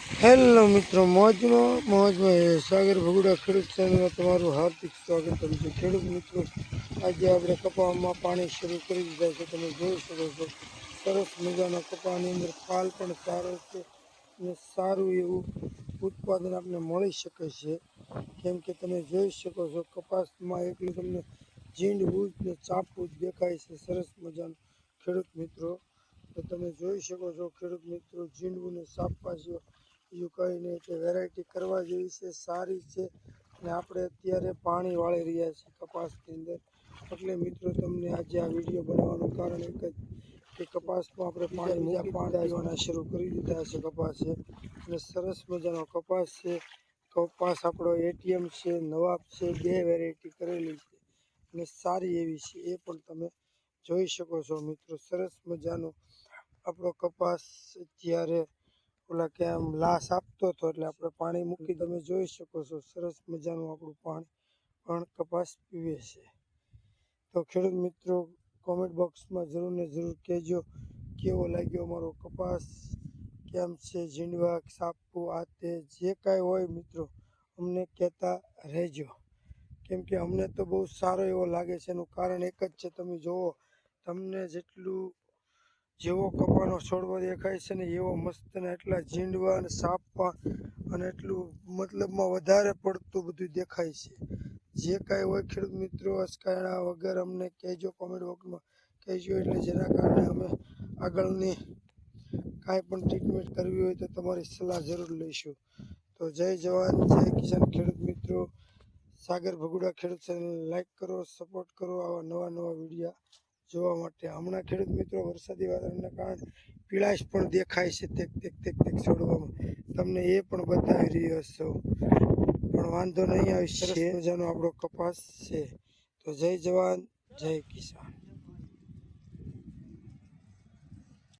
Hello મિત્રો, મોજમાં સાગર ભગુડા ખેડૂત ચેનલમાં તમારું હાર્દિક સ્વાગત કરું છું. ખેડૂત મિત્રો, આજે આપણે કપામાં પાણી શરૂ કરી દીધા છે. તમે જોઈ શકો છો, સરસ મજાના કપાની અંદર ફાલ પણ સારો છે અને સારું એવું ઉત્પાદન આપણે મળી શકે છે. કેમ કે તમે જોઈ શકો છો, કપાસમાં એટલું તમને ઝીંડવું ને ચાપવું દેખાય છે. સરસ મજાનું ખેડૂત મિત્રો, તો તમે જોઈ શકો છો ખેડૂત મિત્રો, ઝીંડવું ને ચાપવા છે. બીજું કંઈ નહીં, એટલે વેરાયટી કરવા જેવી છે, સારી છે. અને આપણે અત્યારે પાણી વાળી રહ્યા છીએ કપાસની અંદર. એટલે મિત્રો, તમને આજે આ વિડીયો બનાવવાનું કારણ એક જ કે કપાસમાં આપણે પાણી દેવાના શરૂ કરી દીધા છે. કપાસે અને સરસ મજાનો કપાસ છે. કપાસ આપણો એટીએમ છે, નવાબ છે, બે વેરાયટી કરેલી છે અને સારી એવી છે. એ પણ તમે જોઈ શકો છો મિત્રો. સરસ મજાનો આપણો કપાસ અત્યારે ઓલા કે આમ લાશ આપતો હતો, એટલે આપણે પાણી મૂકી તમે જોઈ શકો છો. સરસ મજાનું આપણું પાણી પણ કપાસ પીવે છે. તો ખેડૂત મિત્રો, કોમેન્ટ બોક્સમાં જરૂર ને જરૂર કહેજો કેવો લાગ્યો અમારો કપાસ, કેમ છે, ઝીંડવા સાપવું આ તે જે કાંઈ હોય મિત્રો, અમને કહેતા રહેજો. કેમ કે અમને તો બહુ સારો એવો લાગે છે. એનું કારણ એક જ છે, તમે જુઓ, તમને જેવો કપાનો છોડવો દેખાય છે ને એવો મસ્ત ને એટલા ઝીંડવા અને સાપવા અને એટલું મતલબમાં વધારે પડતું બધું દેખાય છે. જે કાંઈ હોય ખેડૂત મિત્રો, અચકાયા વગર અમને કહેજો, કોમેન્ટ બોક્સમાં કહેજો, એટલે જેના કારણે અમે આગળની કાંઈ પણ ટ્રીટમેન્ટ કરવી હોય તો તમારી સલાહ જરૂર લઈશું. તો જય જવાન, જય કિસાન ખેડૂત મિત્રો. સાગર ભગુડા ખેડૂત ચેનલ લાઈક કરો, સપોર્ટ કરો આવા નવા વિડીયા જોવા માટે. હમણાં ખેડૂત મિત્રો, વરસાદી વાતાવરણના કારણે પીળાશ પણ દેખાય છે તેક છોડવામાં, તમને એ પણ બતાવી રહ્યો છું. પણ વાંધો નહીં, આવી સરસ મજાનો આપણો કપાસ છે. તો જય જવાન, જય કિસાન.